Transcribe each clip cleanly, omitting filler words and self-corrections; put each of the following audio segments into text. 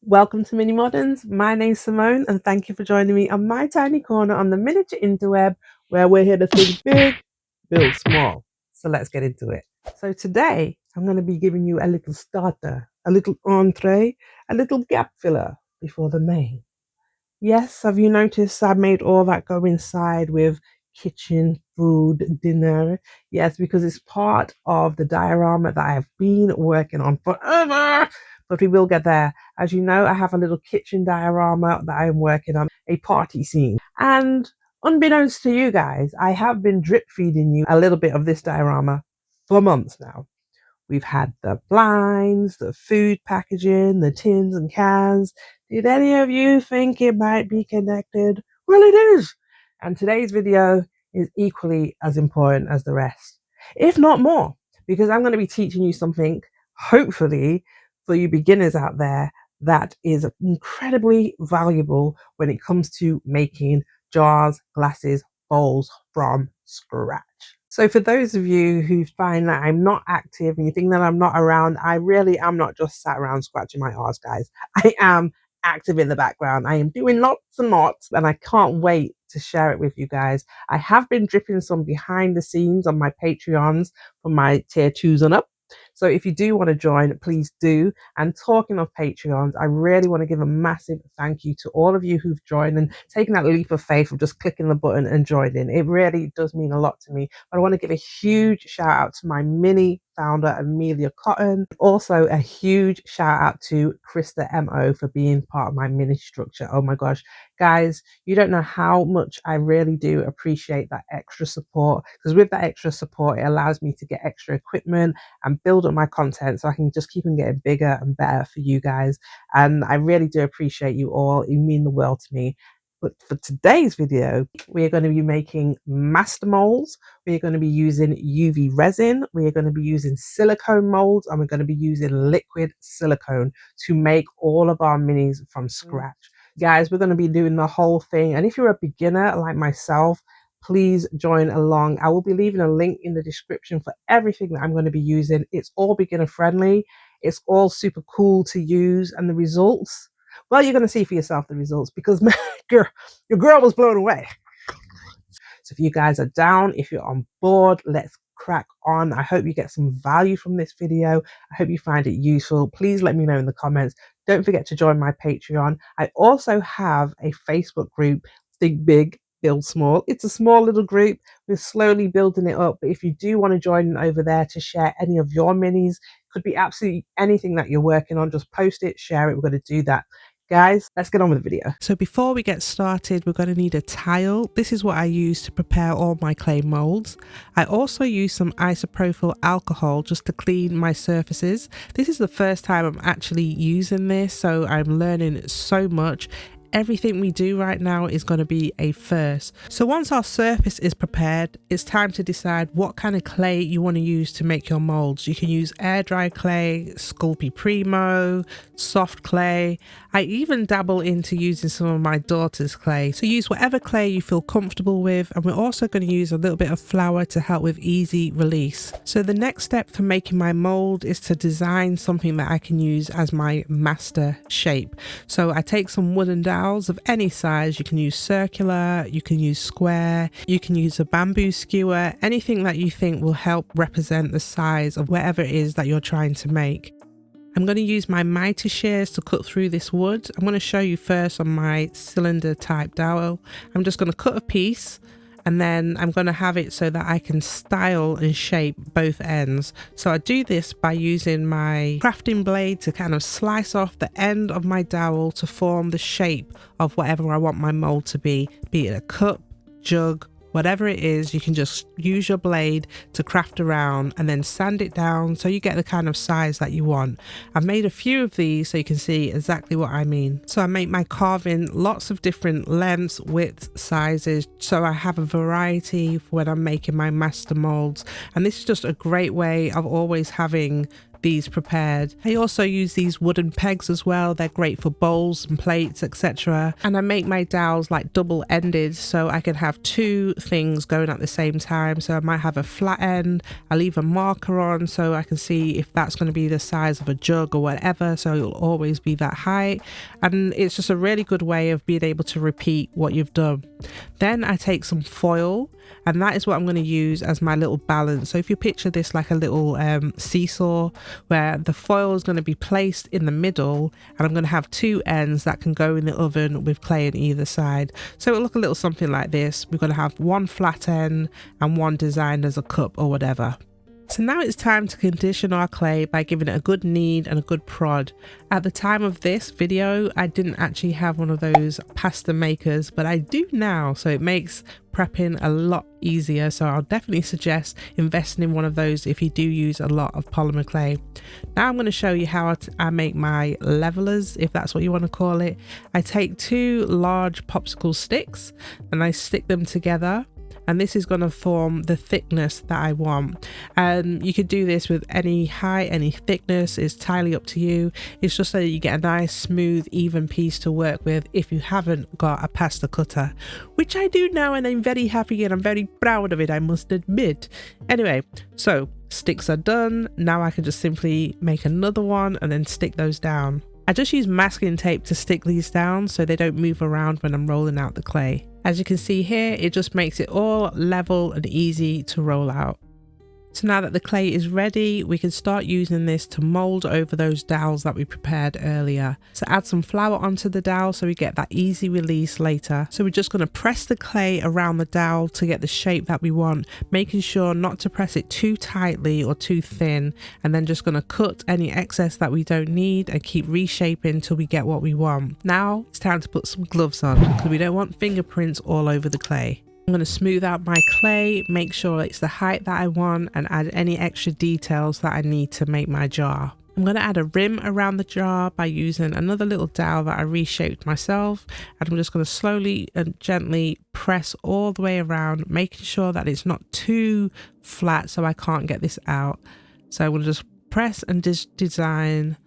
Welcome to Mini Modernz. My name's Simone, and thank you for joining me on my tiny corner on the miniature interweb, where we're here to think big, build small. So let's get into it. So today, I'm going to be giving you a little starter, a little entree, a little gap filler before the main. Yes, have you noticed I made all that go inside with kitchen, food, dinner? Yes, because it's part of the diorama that I have been working on forever, but we will get there. As you know, I have a little kitchen diorama that I am working on, a party scene. And unbeknownst to you guys, I have been drip feeding you a little bit of this diorama for months now. We've had the blinds, the food packaging, the tins and cans. Did any of you think it might be connected? Well, it is. And today's video is equally as important as the rest, if not more, because I'm going to be teaching you something, hopefully, for you beginners out there, that is incredibly valuable when it comes to making jars, glasses, bowls from scratch. So for those of you who find that I'm not active and you think that I'm not around, I really am not just sat around scratching my arse, guys. I am active in the background. I am doing lots and lots, and I can't wait to share it with you guys. I have been dripping some behind the scenes on my Patreons for my tier 2s and up. So if you do want to join, please do. And talking of Patreons, I really want to give a massive thank you to all of you who've joined and taken that leap of faith of just clicking the button and joining. It really does mean a lot to me. But I want to give a huge shout out to my mini founder, Amelia Cotton. Also a huge shout out to Krista MO for being part of my mini structure. Oh my gosh, guys, you don't know how much I really do appreciate that extra support, because with that extra support, it allows me to get extra equipment and build up my content so I can just keep on getting bigger and better for you guys. And I really do appreciate you all. You mean the world to me. But for today's video, we are going to be making master molds. We are going to be using UV resin. We are going to be using silicone molds, and we're going to be using liquid silicone to make all of our minis from scratch. Guys, we're going to be doing the whole thing. And if you're a beginner like myself, please join along. I will be leaving a link in the description for everything that I'm going to be using. It's all beginner friendly. It's all super cool to use. And the results, well, you're going to see for yourself the results, because your girl was blown away. So if you guys are down, if you're on board, let's crack on. I hope you get some value from this video. I hope you find it useful. Please let me know in the comments. Don't forget to join my Patreon. I also have a Facebook group, Think Big, Build Small. It's a small little group. We're slowly building it up. But if you do want to join over there to share any of your minis, could be absolutely anything that you're working on, just post it, share it. We're going to do that. Guys, let's get on with the video. So before we get started, we're going to need a tile. This is what I use to prepare all my clay molds. I also use some isopropyl alcohol just to clean my surfaces. This is the first time I'm actually using this, so I'm learning so much. Everything we do right now is going to be a first. So once our surface is prepared, it's time to decide what kind of clay you want to use to make your molds. You can use air dry clay, Sculpey Primo, soft clay. I even dabble into using some of my daughter's clay. So use whatever clay you feel comfortable with, and we're also going to use a little bit of flour to help with easy release. So the next step for making my mold is to design something that I can use as my master shape. So I take some wooden dowels of any size. You can use circular, you can use square, you can use a bamboo skewer, anything that you think will help represent the size of whatever it is that you're trying to make. I'm going to use my mitre shears to cut through this wood. I'm going to show you first on my cylinder type dowel. I'm just going to cut a piece, and then I'm going to have it so that I can style and shape both ends. So I do this by using my crafting blade to kind of slice off the end of my dowel to form the shape of whatever I want my mold to be it a cup, jug, whatever it is. You can just use your blade to craft around and then sand it down so you get the kind of size that you want. I've made a few of these so you can see exactly what I mean. So I make my carving lots of different lengths, widths, sizes, so I have a variety for when I'm making my master molds. And this is just a great way of always having these prepared. I also use these wooden pegs as well. They're great for bowls and plates, etc. And I make my dowels like double-ended so I can have two things going at the same time. So I might have a flat end, I leave a marker on so I can see if that's going to be the size of a jug or whatever, so it'll always be that height. And it's just a really good way of being able to repeat what you've done. Then I take some foil, and that is what I'm going to use as my little balance. So if you picture this like a little seesaw, where the foil is going to be placed in the middle, and I'm going to have two ends that can go in the oven with clay on either side. So it'll look a little something like this. We're going to have one flat end and one designed as a cup or whatever. So now it's time to condition our clay by giving it a good knead and a good prod. At the time of this video, I didn't actually have one of those pasta makers, but I do now, so it makes prepping a lot easier. So I'll definitely suggest investing in one of those if you do use a lot of polymer clay. Now I'm going to show you how I make my levelers, if that's what you want to call it. I take two large popsicle sticks and I stick them together, and this is going to form the thickness that I want. And you could do this with any height, any thickness, it's entirely up to you. It's just so that you get a nice smooth even piece to work with if you haven't got a pasta cutter, which I do now, and I'm very happy and I'm very proud of it, I must admit. Anyway, so sticks are done. Now I can just simply make another one and then stick those down. I just use masking tape to stick these down so they don't move around when I'm rolling out the clay. As you can see here, it just makes it all level and easy to roll out. So now that the clay is ready, we can start using this to mould over those dowels that we prepared earlier. So add some flour onto the dowel so we get that easy release later. So we're just going to press the clay around the dowel to get the shape that we want, making sure not to press it too tightly or too thin, and then just going to cut any excess that we don't need and keep reshaping till we get what we want. Now it's time to put some gloves on because we don't want fingerprints all over the clay. I'm going to smooth out my clay, make sure it's the height that I want, and add any extra details that I need to make my jar. I'm going to add a rim around the jar by using another little dowel that I reshaped myself, and I'm just going to slowly and gently press all the way around, making sure that it's not too flat so I can't get this out. So I'm going to just press and design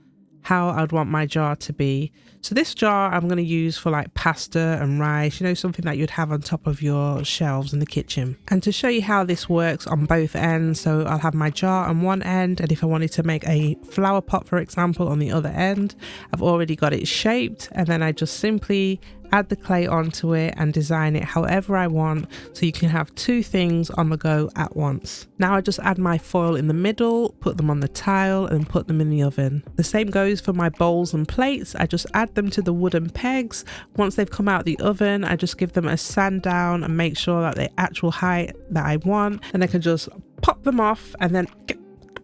how I'd want my jar to be. So this jar I'm going to use for like pasta and rice, you know, something that you'd have on top of your shelves in the kitchen. And to show you how this works on both ends, so I'll have my jar on one end, and if I wanted to make a flower pot, for example, on the other end, I've already got it shaped, and then I just simply add the clay onto it and design it however I want, so you can have two things on the go at once. Now I just add my foil in the middle, put them on the tile, and put them in the oven. The same goes for my bowls and plates. I just add them to the wooden pegs. Once they've come out the oven, I just give them a sand down and make sure that the actual height that I want, and I can just pop them off and then get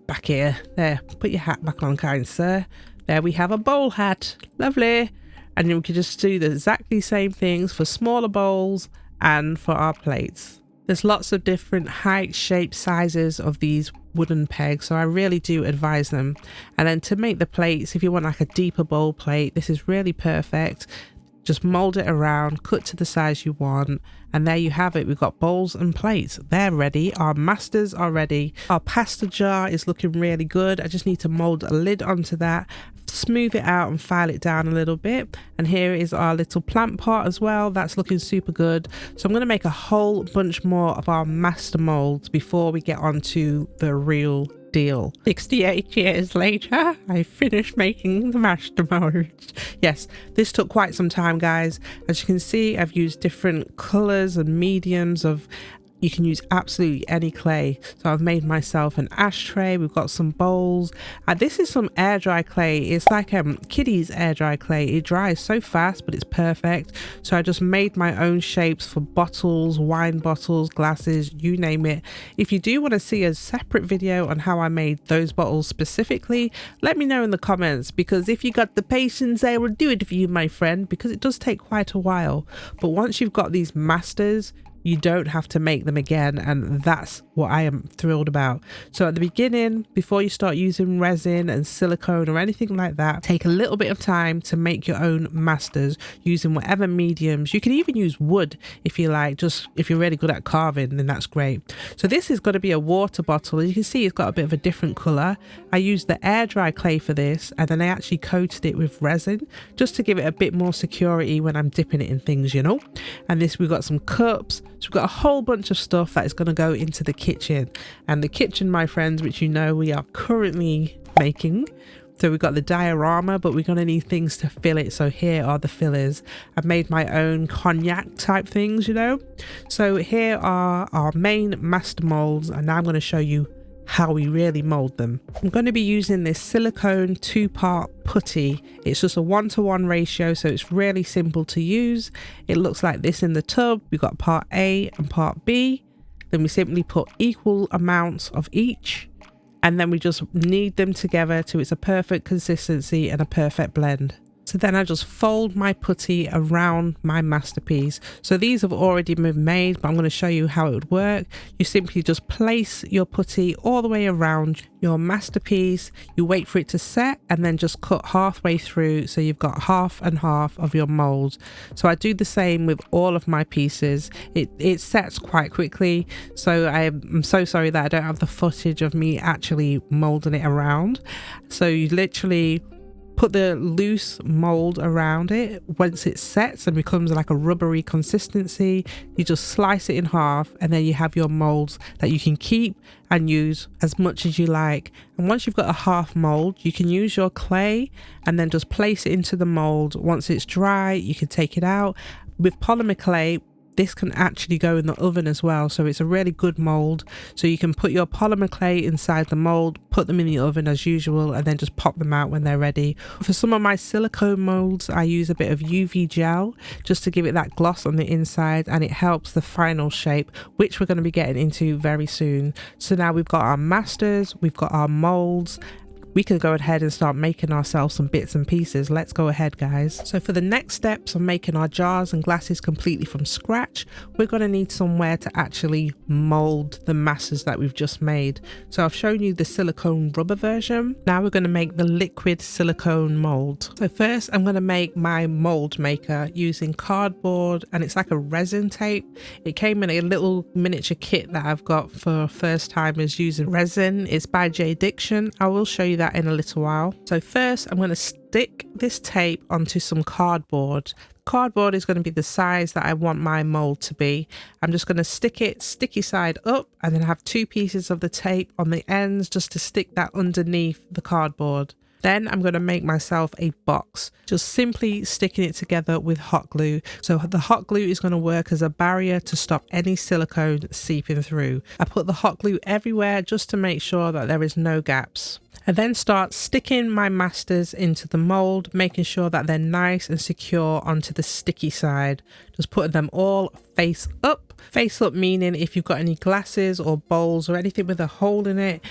back here. There, put your hat back on, kind sir. There we have a bowl hat. Lovely. And we can just do the exactly same things for smaller bowls and for our plates. There's lots of different height, shape, sizes of these wooden pegs, so I really do advise them. And then to make the plates, if you want like a deeper bowl plate, this is really perfect. Just mold it around, cut to the size you want, and there you have it. We've got bowls and plates. They're ready. Our masters are ready. Our pasta jar is looking really good. I just need to mold a lid onto that, smooth it out and file it down a little bit. And here is our little plant pot as well. That's looking super good. So I'm going to make a whole bunch more of our master molds before we get on to the real deal. 68 years later, I finished making the master molds. Yes, this took quite some time, guys. As you can see, I've used different colors and mediums of, you can use absolutely any clay. So I've made myself an ashtray. We've got some bowls. This is some air dry clay. It's like Kiddie's air dry clay. It dries so fast, but it's perfect. So I just made my own shapes for bottles, wine bottles, glasses, you name it. If you do want to see a separate video on how I made those bottles specifically, let me know in the comments, because if you got the patience, I will do it for you, my friend, because it does take quite a while. But once you've got these masters, you don't have to make them again, and that's what I am thrilled about. So at the beginning, before you start using resin and silicone or anything like that, take a little bit of time to make your own masters using whatever mediums. You can even use wood if you like, just if you're really good at carving, then that's great. So this is going to be a water bottle. As you can see, it's got a bit of a different color. I used the air dry clay for this, and then I actually coated it with resin just to give it a bit more security when I'm dipping it in things, you know. And this, we've got some cups. So we've got a whole bunch of stuff that is going to go into the kitchen. And the kitchen, my friends, which you know we are currently making. So we've got the diorama, but we're going to need things to fill it. So here are the fillers. I've made my own cognac type things, you know. So here are our main master molds, and now I'm going to show you how we really mold them. I'm going to be using this silicone 2-part putty. It's just a 1-to-1 ratio, so it's really simple to use. It looks like this in the tub. We've got part A and part B. Then we simply put equal amounts of each, and then we just knead them together till it's a perfect consistency and a perfect blend. So then I just fold my putty around my masterpiece. So these have already been made, but I'm going to show you how it would work. You simply just place your putty all the way around your masterpiece. You wait for it to set and then just cut halfway through. So you've got half and half of your mold. So I do the same with all of my pieces. It sets quite quickly. So I'm so sorry that I don't have the footage of me actually molding it around. So you literally put the loose mold around it. Once it sets and becomes like a rubbery consistency, you just slice it in half, and then you have your molds that you can keep and use as much as you like. And once you've got a half mold, you can use your clay and then just place it into the mold. Once it's dry, you can take it out. With polymer clay, this can actually go in the oven as well, so it's a really good mold. So you can put your polymer clay inside the mold, put them in the oven as usual, and then just pop them out when they're ready. For some of my silicone molds, I use a bit of UV gel just to give it that gloss on the inside, and it helps the final shape, which we're going to be getting into very soon. So now we've got our masters, we've got our molds. We can go ahead and start making ourselves some bits and pieces. Let's go ahead, guys. So for the next steps of making our jars and glasses completely from scratch, we're going to need somewhere to actually mold the masses that we've just made. So I've shown you the silicone rubber version. Now we're going to make the liquid silicone mold. So first I'm going to make my mold maker using cardboard, and it's like a resin tape. It came in a little miniature kit that I've got for first timers using resin. It's by J Diction. I will show you that in a little while. So first I'm going to stick this tape onto some cardboard. Cardboard is going to be the size that I want my mold to be. I'm just going to stick it sticky side up, and then have 2 pieces of the tape on the ends just to stick that underneath the cardboard. Then I'm going to make myself a box, just simply sticking it together with hot glue. So the hot glue is going to work as a barrier to stop any silicone seeping through. I put the hot glue everywhere just to make sure that there is no gaps. I then start sticking my masters into the mold, making sure that they're nice and secure onto the sticky side. Just putting them all face up. Face up meaning if you've got any glasses or bowls or anything with a hole in it,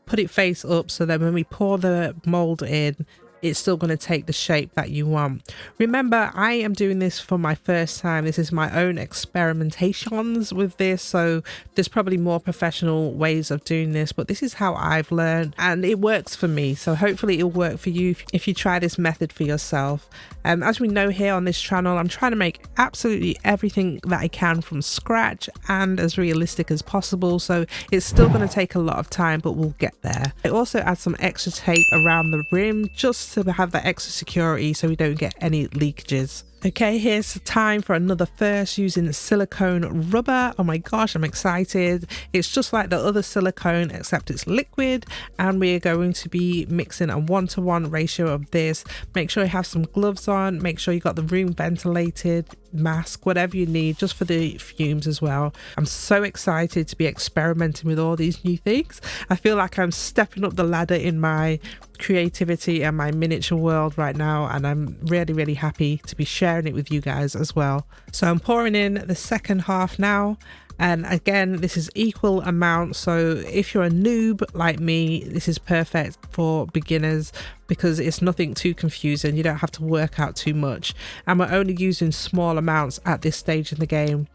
put it face up, so that when we pour the mold in, it's still going to take the shape that you want. Remember, I am doing this for my first time. This is my own experimentations with this, so there's probably more professional ways of doing this, but this is how I've learned and it works for me. So hopefully it'll work for you if you try this method for yourself. As we know here on this channel, I'm trying to make absolutely everything that I can from scratch and as realistic as possible, so it's still going to take a lot of time, but we'll get there. I also add some extra tape around the rim just to have that extra security so we don't get any leakages. Okay, here's the time for another first using silicone rubber. Oh my gosh, I'm excited. It's just like the other silicone except it's liquid, and we're going to be mixing a 1-to-1 ratio of this. Make sure you have some gloves on, make sure you got the room ventilated, mask, whatever you need, just for the fumes as well. I'm so excited to be experimenting with all these new things. I feel like I'm stepping up the ladder in my creativity and my miniature world right now, and I'm really happy to be sharing it with you guys as well. So I'm pouring in the second half now, and again this is equal amount, so if you're a noob like me, this is perfect for beginners because it's nothing too confusing. You don't have to work out too much, and we're only using small amounts at this stage in the game.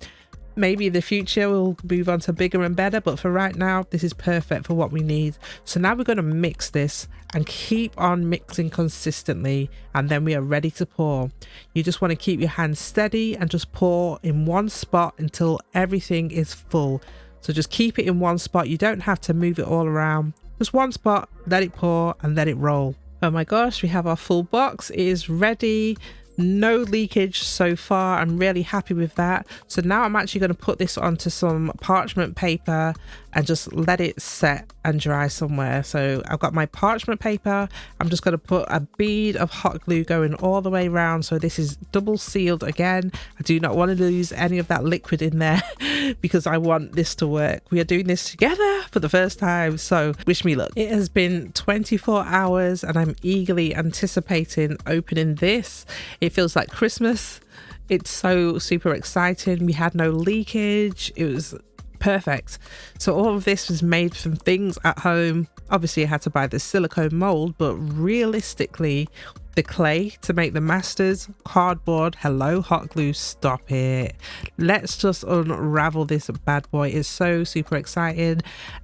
Maybe in the future we'll move on to bigger and better, but for right now this is perfect for what we need. So now we're going to mix this and keep on mixing consistently, and then we are ready to pour. You just want to keep your hands steady and just pour in one spot until everything is full. So just keep it in one spot. You don't have to move it all around, just one spot, let it pour and let it roll. Oh my gosh, we have our full box. It is ready. No leakage so far. I'm really happy with that. So now I'm actually going to put this onto some parchment paper and just let it set and dry somewhere. So I've got my parchment paper. I'm just going to put a bead of hot glue going all the way around. So this is double sealed again. I do not want to lose any of that liquid in there because I want this to work. We are doing this together for the first time, so wish me luck. It has been 24 hours and I'm eagerly anticipating opening this. It feels like Christmas. It's so super exciting. We had no leakage. It was perfect. So all of this was made from things at home. Obviously I had to buy the silicone mold, but realistically the clay to make the masters, cardboard, hello hot glue, stop it. Let's just unravel this bad boy. It's so super exciting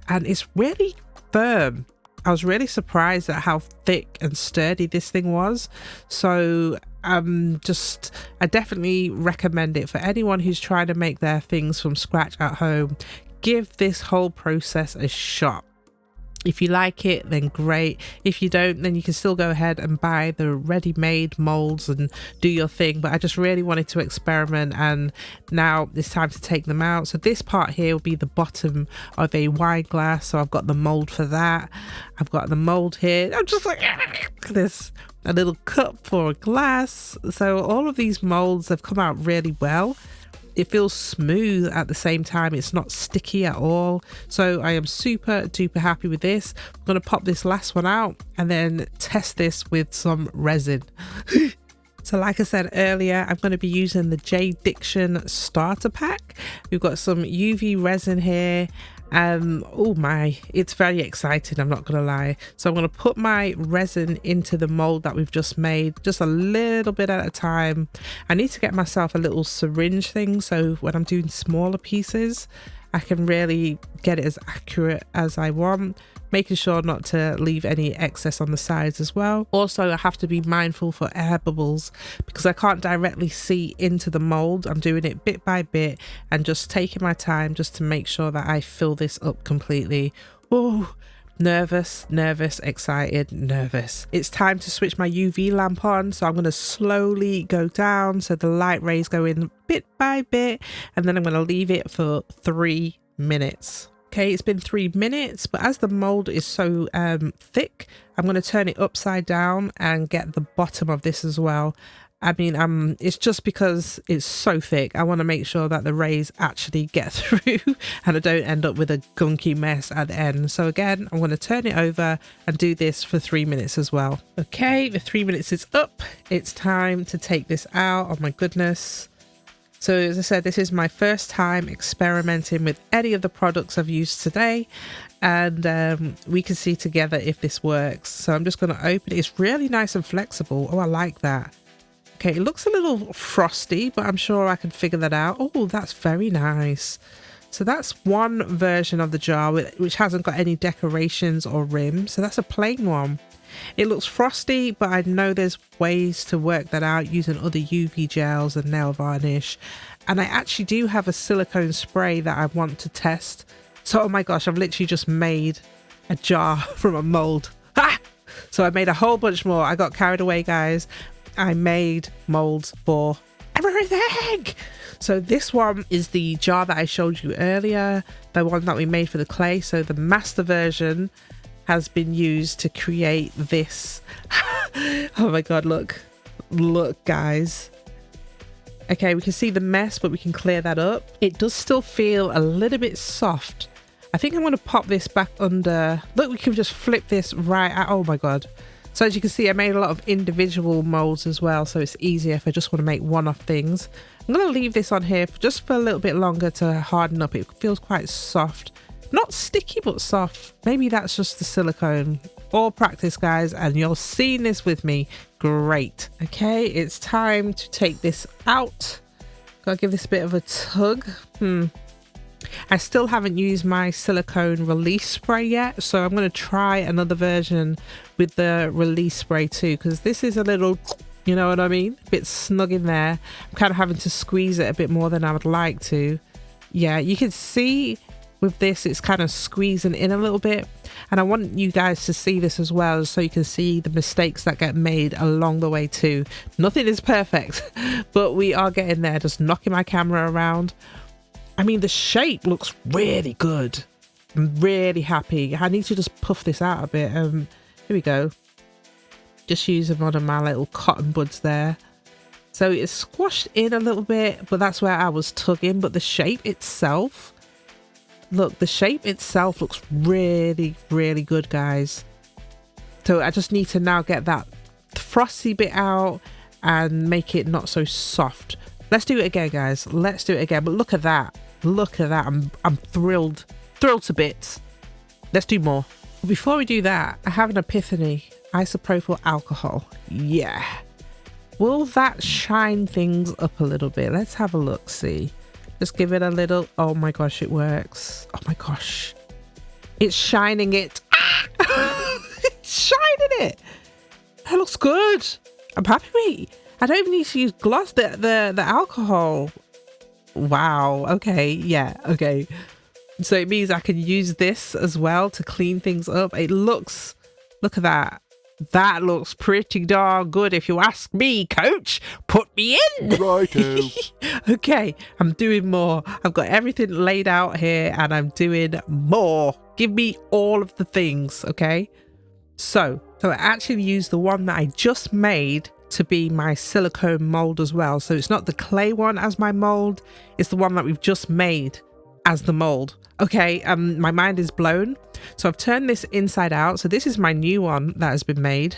and it's really firm. I was really surprised at how thick and sturdy this thing was. So I definitely recommend it for anyone who's trying to make their things from scratch at home. Give this whole process a shot. If you like it, then great. If you don't, then you can still go ahead and buy the ready-made molds and do your thing. But I just really wanted to experiment, and now it's time to take them out. So this part here will be the bottom of a wine glass. So I've got the mold for that. I've got the mold here. I'm just like, this, a little cup for a glass. So all of these molds have come out really well. It feels smooth at the same time. It's not sticky at all. So I am super duper happy with this. I'm going to pop this last one out and then test this with some resin. So like I said earlier, I'm going to be using the J Diction starter pack. We've got some UV resin here. Oh my, it's very exciting, I'm not gonna lie. So I'm gonna put my resin into the mold that we've just made, just a little bit at a time. I need to get myself a little syringe thing so when I'm doing smaller pieces I can really get it as accurate as I want, making sure not to leave any excess on the sides as well. Also, I have to be mindful for air bubbles because I can't directly see into the mold. I'm doing it bit by bit and just taking my time just to make sure that I fill this up completely. Oh, nervous, excited, nervous. It's time to switch my UV lamp on, so I'm going to slowly go down so the light rays go in bit by bit, and then I'm going to leave it for 3 minutes. Okay, it's been 3 minutes, but as the mold is so thick, I'm going to turn it upside down and get the bottom of this as well. I mean, it's just because it's so thick. I want to make sure that the rays actually get through and I don't end up with a gunky mess at the end. So again, I'm going to turn it over and do this for 3 minutes as well. Okay, the 3 minutes is up. It's time to take this out. Oh my goodness. So as I said, this is my first time experimenting with any of the products I've used today, and we can see together if this works. So I'm just going to open it. It's really nice and flexible. Oh, I like that. Okay, it looks a little frosty, but I'm sure I can figure that out. Oh, that's very nice. So that's one version of the jar which hasn't got any decorations or rims. So that's a plain one. It looks frosty, but I know there's ways to work that out using other UV gels and nail varnish. And I actually do have a silicone spray that I want to test. So, oh my gosh, I've literally just made a jar from a mold. Ah! So I made a whole bunch more. I got carried away, guys. I made molds for everything. So this one is the jar that I showed you earlier, the one that we made for the clay. So the master version has been used to create this. Oh my god, look guys. Okay, we can see the mess, but we can clear that up. It does still feel a little bit soft. I think I'm going to pop this back under. Look, we can just flip this right out. Oh my god. So as you can see, I made a lot of individual molds as well, so it's easier if I just want to make one-off things. I'm going to leave this on here just for a little bit longer to harden up. It feels quite soft. Not sticky, but soft. Maybe that's just the silicone. All practice, guys, and you're seeing this with me. Great. Okay, it's time to take this out. Gotta give this a bit of a tug. I still haven't used my silicone release spray yet, so I'm going to try another version with the release spray too, because this is a little, you know what I mean, a bit snug in there. I'm kind of having to squeeze it a bit more than I would like to. Yeah, you can see with this it's kind of squeezing in a little bit, and I want you guys to see this as well, so you can see the mistakes that get made along the way too. Nothing is perfect, but we are getting there. Just knocking my camera around. I mean, the shape looks really good. I'm really happy. I need to just puff this out a bit. Here we go. Just using one of my little cotton buds there. So it's squashed in a little bit, but that's where I was tugging. But the shape itself, look, the shape itself looks really, really good, guys. So I just need to now get that frosty bit out and make it not so soft. Let's do it again, guys. Let's do it again. But look at that. Look at that. I'm thrilled to bits. Let's do more. Before we do that, I have an epiphany. Isopropyl alcohol. Yeah. Will that shine things up a little bit? Let's have a look. See, just give it a little. Oh my gosh, it works. Oh my gosh, it's shining it. It's shining it. That looks good. I'm happy. I don't even need to use gloss. The alcohol. Wow. Okay. Yeah. Okay. So it means I can use this as well to clean things up. It looks. Look at that. That looks pretty darn good if you ask me, coach. Put me in. Righto. Okay. I'm doing more. I've got everything laid out here and I'm doing more. Give me all of the things. Okay. So I actually used the one that I just made to be my silicone mold as well. So it's not the clay one as my mold, it's the one that we've just made as the mold. Okay, my mind is blown. So I've turned this inside out. So this is my new one that has been made.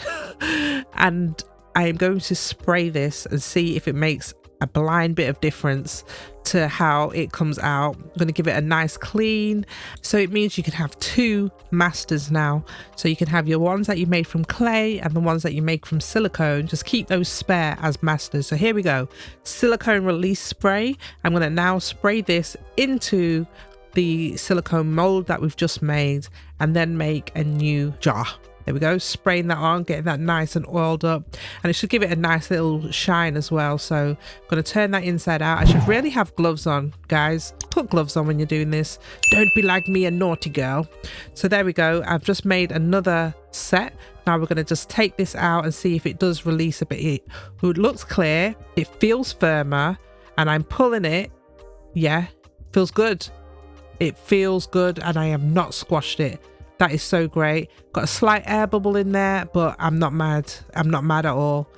And I am going to spray this and see if it makes a blind bit of difference to how it comes out. I'm going to give it a nice clean. So it means you can have two masters now. So you can have your ones that you made from clay and the ones that you make from silicone. Just keep those spare as masters. So here we go. Silicone release spray. I'm going to now spray this into the silicone mold that we've just made and then make a new jar. There we go, spraying that on, getting that nice and oiled up, and it should give it a nice little shine as well. So I'm going to turn that inside out. I should really have gloves on, guys. Put gloves on when you're doing this. Don't be like me, a naughty girl. So there we go. I've just made another set. Now we're going to just take this out and see if it does release a bit. It looks clear, it feels firmer, and I'm pulling it. Yeah, feels good. It feels good, and I have not squashed it. That is so great. Got a slight air bubble in there, but I'm not mad. I'm not mad at all.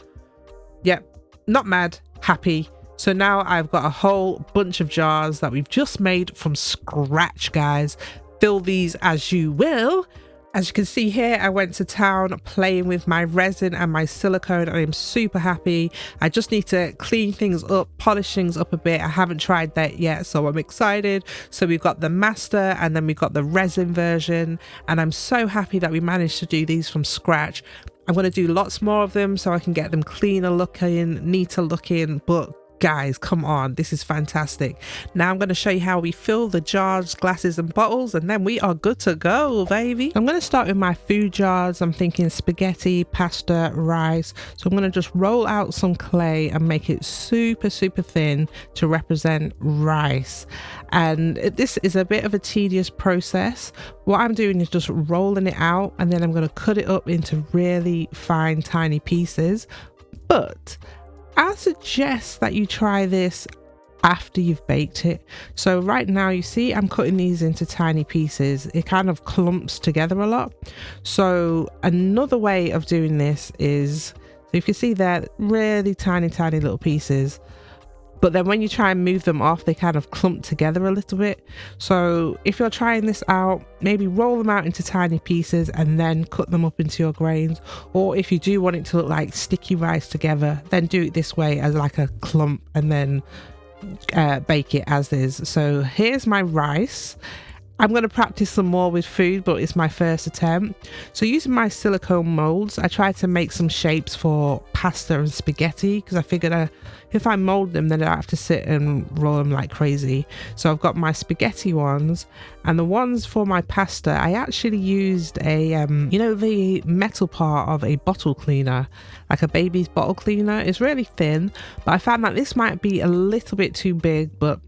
Yep, not mad, happy. So now I've got a whole bunch of jars that we've just made from scratch, guys. Fill these as you will. As you can see here, I went to town playing with my resin and my silicone, and I'm super happy. I just need to clean things up, polish things up a bit. I haven't tried that yet, so I'm excited. So we've got the master and then we've got the resin version, and I'm so happy that we managed to do these from scratch. I'm going to do lots more of them so I can get them cleaner looking, neater looking, but guys, come on, this is fantastic. Now I'm going to show you how we fill the jars, glasses and bottles, and then we are good to go, baby. I'm going to start with my food jars. I'm thinking spaghetti, pasta, rice. So I'm going to just roll out some clay and make it super thin to represent rice. And this is a bit of a tedious process. What I'm doing is just rolling it out, and then I'm going to cut it up into really fine tiny pieces. But I suggest that you try this after you've baked it. So right now, you see I'm cutting these into tiny pieces. It kind of clumps together a lot. So another way of doing this is, so you can see they're really tiny little pieces, but then when you try and move them off, they kind of clump together a little bit. So if you're trying this out, maybe roll them out into tiny pieces and then cut them up into your grains. Or if you do want it to look like sticky rice together, then do it this way as like a clump and then bake it as is. So here's my rice. I'm going to practice some more with food, but it's my first attempt. So using my silicone molds, I tried to make some shapes for pasta and spaghetti because I figured if I mold them, then I have to sit and roll them like crazy. So I've got my spaghetti ones, and the ones for my pasta, I actually used a, you know, the metal part of a bottle cleaner, like a baby's bottle cleaner. It's really thin, but I found that this might be a little bit too big, but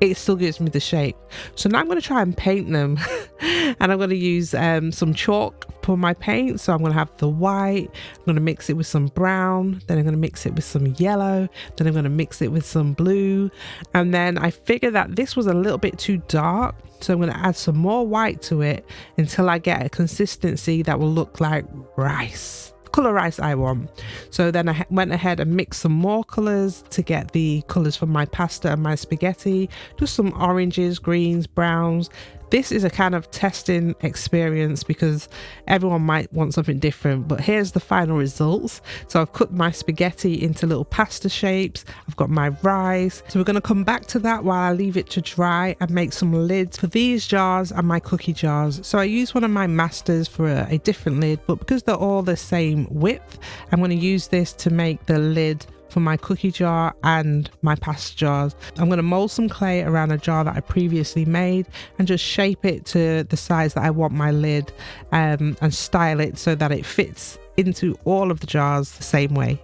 it still gives me the shape. So now I'm going to try and paint them and I'm going to use some chalk for my paint. So I'm going to have the white, I'm going to mix it with some brown, then I'm going to mix it with some yellow, then I'm going to mix it with some blue, and then I figured that this was a little bit too dark, so I'm going to add some more white to it until I get a consistency that will look like rice. Color rice I want. So then I went ahead and mixed some more colors to get the colors for my pasta and my spaghetti, just some oranges, greens, browns. This is a kind of testing experience because everyone might want something different, but here's the final results. So I've cut my spaghetti into little pasta shapes. I've got my rice. So we're going to come back to that while I leave it to dry and make some lids for these jars and my cookie jars. So I used one of my masters for a different lid, but because they're all the same width, I'm going to use this to make the lid for my cookie jar and my pasta jars. I'm going to mold some clay around a jar that I previously made and just shape it to the size that I want my lid, and style it so that it fits into all of the jars the same way.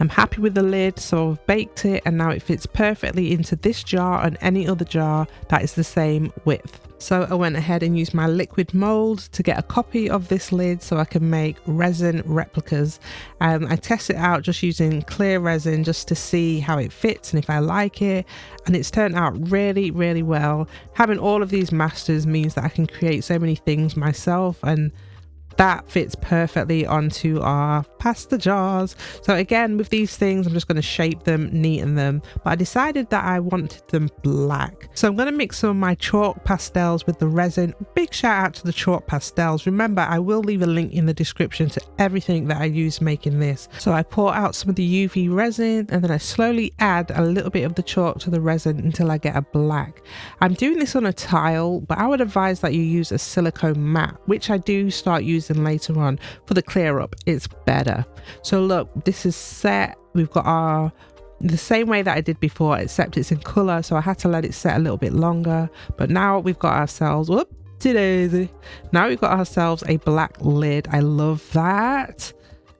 I'm happy with the lid, so I've baked it and now it fits perfectly into this jar and any other jar that is the same width. So I went ahead and used my liquid mold to get a copy of this lid so I can make resin replicas. I tested it out just using clear resin just to see how it fits and if I like it, and it's turned out really, really well. Having all of these masters means that I can create so many things myself, and that fits perfectly onto our pasta jars. So again, with these things, I'm just going to shape them, neaten them, but I decided that I wanted them black. So I'm going to mix some of my chalk pastels with the resin. Big shout out to the chalk pastels. Remember, I will leave a link in the description to everything that I use making this. So I pour out some of the UV resin and then I slowly add a little bit of the chalk to the resin until I get a black. I'm doing this on a tile, but I would advise that you use a silicone mat, which I do start using later on for the clear up. It's better. So look, this is set. We've got the same way that I did before, except it's in color, so I had to let it set a little bit longer. But now we've got ourselves now we've got ourselves a black lid. I love that.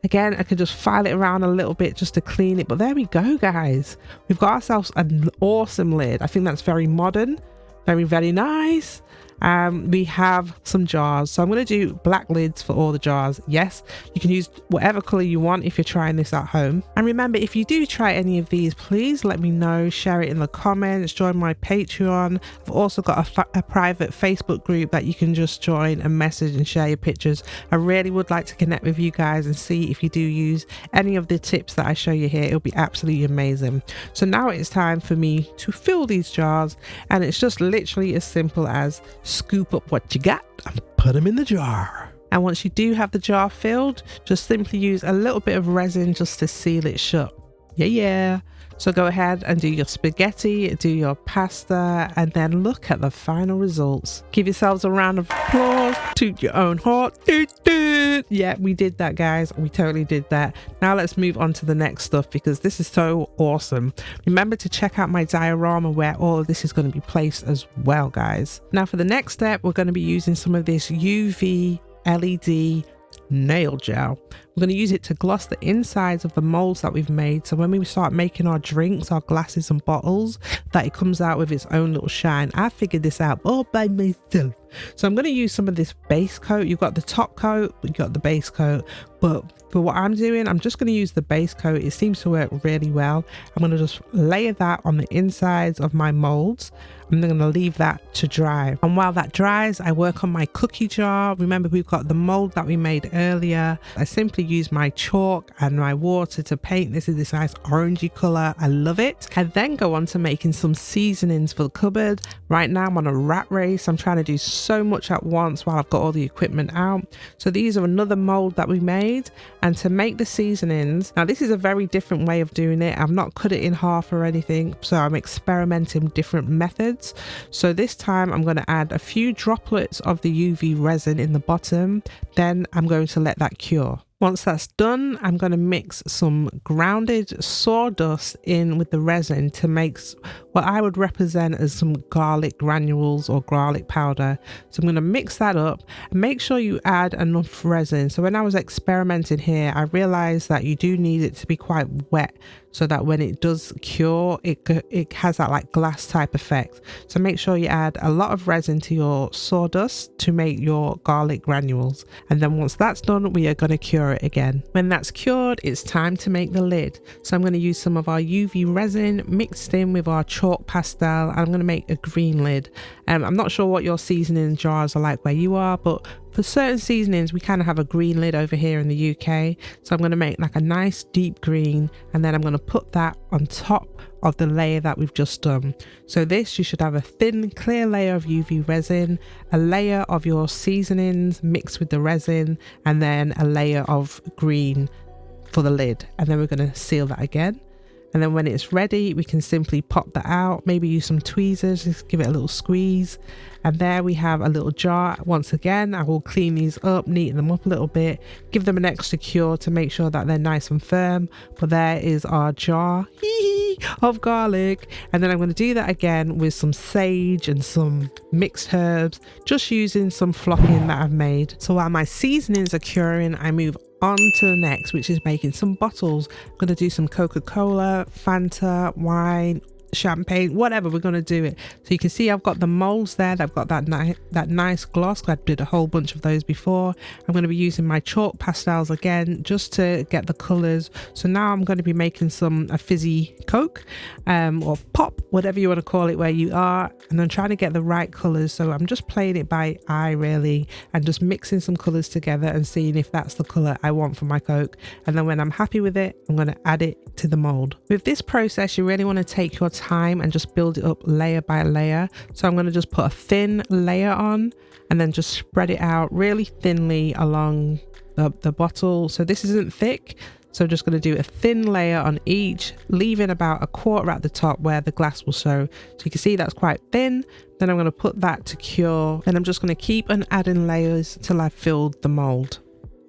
Again, I could just file it around a little bit just to clean it, but there we go, guys. We've got ourselves an awesome lid. I think that's very modern, very, very nice. We have some jars, so I'm going to do black lids for all the jars. Yes, you can use whatever color you want if you're trying this at home. And remember, if you do try any of these, please let me know, share it in the comments, join my Patreon. I've also got a private Facebook group that you can just join and message and share your pictures. I really would like to connect with you guys and see if you do use any of the tips that I show you here. It'll be absolutely amazing. So now it's time for me to fill these jars, and it's just literally as simple as scoop up what you got and put them in the jar. And once you do have the jar filled, just simply use a little bit of resin just to seal it shut. Yeah. So go ahead and do your spaghetti, do your pasta, and then look at the final results. Give yourselves a round of applause, toot your own horn. Yeah, we did that, guys. We totally did that. Now let's move on to the next stuff because this is so awesome. Remember to check out my diorama where all of this is going to be placed as well, guys. Now for the next step, we're going to be using some of this UV LED nail gel. We're going to use it to gloss the insides of the molds that we've made, so when we start making our drinks, our glasses and bottles, that it comes out with its own little shine. I figured this out all by myself. So I'm going to use some of this base coat. You've got the top coat, you've got the base coat, but for what I'm doing, I'm just going to use the base coat. It seems to work really well. I'm going to just layer that on the insides of my molds. I'm going to leave that to dry, and while that dries, I work on my cookie jar. Remember, we've got the mold that we made earlier. I simply use my chalk and my water to paint this in this nice orangey color. I love it. I then go on to making some seasonings for the cupboard. Right now I'm on a rat race. I'm trying to do so much at once while I've got all the equipment out. So these are another mold that we made, and to make the seasonings, now this is a very different way of doing it. I've not cut it in half or anything, so I'm experimenting different methods. So this time I'm going to add a few droplets of the UV resin in the bottom, then I'm going to let that cure. Once that's done, I'm going to mix some grounded sawdust in with the resin to make what I would represent as some garlic granules or garlic powder. So I'm going to mix that up and make sure you add enough resin. So when I was experimenting here, I realized that you do need it to be quite wet so that when it does cure, it has that like glass type effect. So make sure you add a lot of resin to your sawdust to make your garlic granules. And then once that's done, we are going to cure it again. When that's cured, it's time to make the lid. So I'm going to use some of our UV resin mixed in with our chalk pastel, and I'm going to make a green lid. I'm not sure what your seasoning jars are like where you are, but for certain seasonings, we kind of have a green lid over here in the UK. So I'm going to make like a nice deep green, and then I'm going to put that on top of the layer that we've just done. So this, you should have a thin, clear layer of UV resin, a layer of your seasonings mixed with the resin, and then a layer of green for the lid. And then we're going to seal that again. And then when it's ready, we can simply pop that out, maybe use some tweezers, just give it a little squeeze. And there we have a little jar. Once again, I will clean these up, neaten them up a little bit, give them an extra cure to make sure that they're nice and firm. But there is our jar of garlic. And then I'm going to do that again with some sage and some mixed herbs, just using some flocking that I've made. So while my seasonings are curing, I move on to the next, which is making some bottles. I'm going to do some Coca-Cola, Fanta, wine, champagne, whatever, we're going to do it. So you can see I've got the molds there. I've got that nice gloss. I did a whole bunch of those before. I'm going to be using my chalk pastels again just to get the colors. So now I'm going to be making a fizzy Coke or pop, whatever you want to call it where you are, and I'm trying to get the right colors. So I'm just playing it by eye really, and just mixing some colors together and seeing if that's the color I want for my Coke. And then when I'm happy with it, I'm going to add it to the mold. With this process, you really want to take your time and just build it up layer by layer. So I'm going to just put a thin layer on and then just spread it out really thinly along the bottle. So this isn't thick, so I'm just going to do a thin layer on each, leaving about a quarter at the top where the glass will show. So you can see that's quite thin. Then I'm going to put that to cure, and I'm just going to keep on adding layers till I've filled the mold.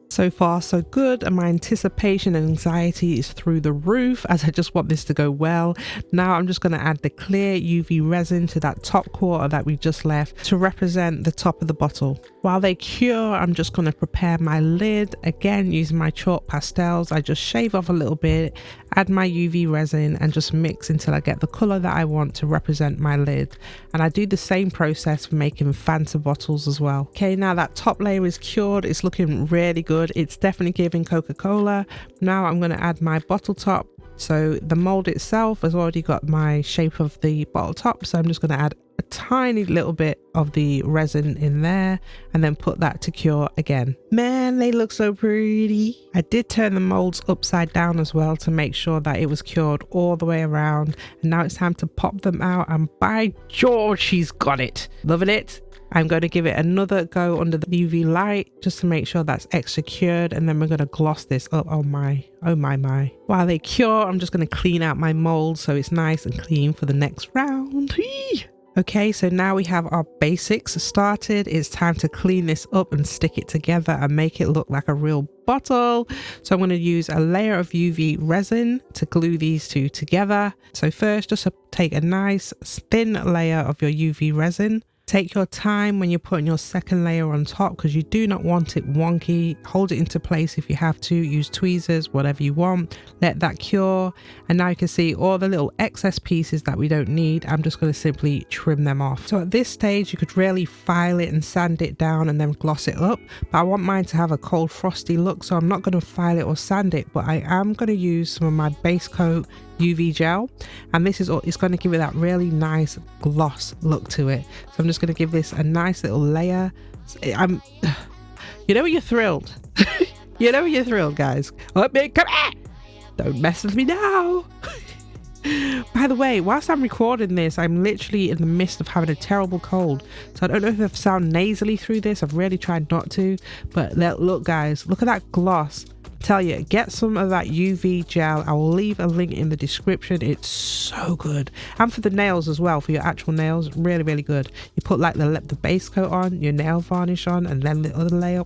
So far so good, and my anticipation and anxiety is through the roof as I just want this to go well. Now I'm just going to add the clear UV resin to that top quarter that we just left to represent the top of the bottle. While they cure, I'm just going to prepare my lid. Again, using my chalk pastels, I just shave off a little bit, add my UV resin and just mix until I get the color that I want to represent my lid. And I do the same process for making Fanta bottles as well. Okay, now that top layer is cured, it's looking really good. It's definitely giving Coca-Cola. Now I'm going to add my bottle top. So the mold itself has already got my shape of the bottle top, so I'm just going to add a tiny little bit of the resin in there and then put that to cure again. Man, they look so pretty. I did turn the molds upside down as well to make sure that it was cured all the way around, and now it's time to pop them out, and by George, she's got it. Loving it. I'm going to give it another go under the UV light just to make sure that's extra cured, and then we're going to gloss this up. Oh my. While they cure, I'm just going to clean out my mold so it's nice and clean for the next round. Okay, so now we have our basics started. It's time to clean this up and stick it together and make it look like a real bottle. So I'm going to use a layer of UV resin to glue these two together. So first, just take a nice thin layer of your UV resin. Take your time when you're putting your second layer on top because you do not want it wonky. Hold it into place if you have to. Use tweezers, whatever you want. Let that cure. And now you can see all the little excess pieces that we don't need. I'm just going to simply trim them off. So at this stage, you could really file it and sand it down and then gloss it up. But I want mine to have a cold frosty look, so I'm not going to file it or sand it. But I am going to use some of my base coat UV gel, and this is it's going to give it that really nice gloss look to it. So I'm just going to give this a nice little layer. You know when you're thrilled You know you're thrilled, guys. Come here. Don't mess with me now. By the way, whilst I'm recording this, I'm literally in the midst of having a terrible cold. So I don't know if I sound nasally through this. I've really tried not to. But look, guys, look at that gloss. Tell you, get some of that UV gel. I will leave a link in the description. It's so good. And for the nails as well, for your actual nails, really, really good. You put like the base coat on, your nail varnish on, and then the other layer.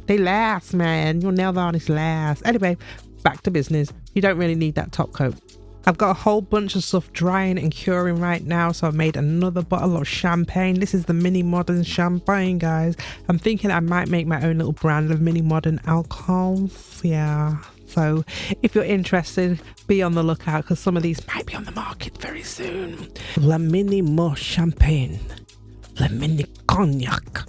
They last, man. Your nail varnish lasts. Anyway, back to business. You don't really need that top coat. I've got a whole bunch of stuff drying and curing right now, so I've made another bottle of champagne. This is the mini Modernz champagne, guys. I'm thinking I might make my own little brand of mini modern alcohols. Yeah, so if you're interested, be on the lookout because some of these might be on the market very soon. La mini mo champagne, la mini cognac.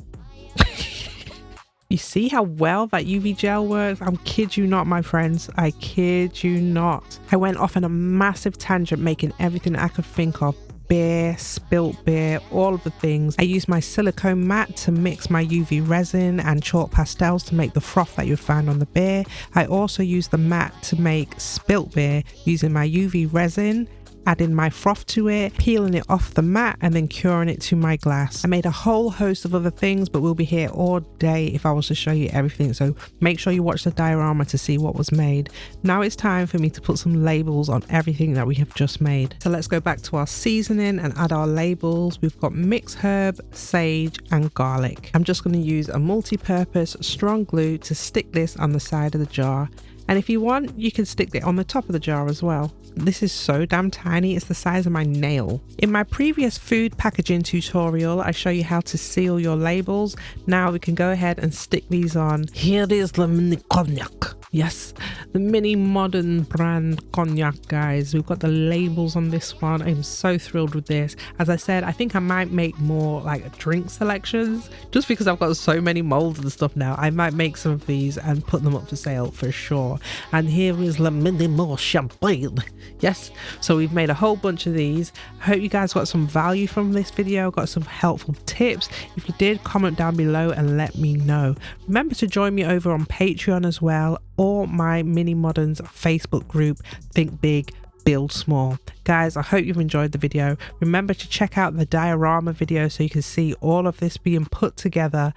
You see how well that UV gel works? I'm kid you not, my friends. I kid you not. I went off on a massive tangent making everything I could think of. Beer, spilt beer, all of the things. I used my silicone mat to mix my UV resin and chalk pastels to make the froth that you'd find on the beer. I also used the mat to make spilt beer using my UV resin, adding my froth to it, peeling it off the mat and then curing it to my glass. I made a whole host of other things, but we'll be here all day if I was to show you everything, so make sure you watch the diorama to see what was made. Now it's time for me to put some labels on everything that we have just made. So let's go back to our seasoning and add our labels. We've got mixed herb, sage and garlic. I'm just going to use a multi-purpose strong glue to stick this on the side of the jar. And if you want, you can stick it on the top of the jar as well. This is so damn tiny, it's the size of my nail. In my previous food packaging tutorial, I show you how to seal your labels. Now we can go ahead and stick these on. Here is the mini cognac. Yes, the mini modern brand cognac, guys. We've got the labels on this one. I'm so thrilled with this. As I said, I think I might make more like drink selections just because I've got so many molds and stuff now. I might make some of these and put them up for sale for sure. And here is the mini more champagne. Yes, so we've made a whole bunch of these. I hope you guys got some value from this video, got some helpful tips. If you did, comment down below and let me know. Remember to join me over on Patreon as well, or my mini Modernz Facebook group, Think Big, Build Small. Guys, I hope you've enjoyed the video. Remember to check out the diorama video so you can see all of this being put together.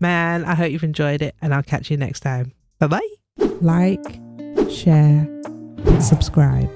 Man, I hope you've enjoyed it and I'll catch you next time. Bye bye. Like, share, subscribe.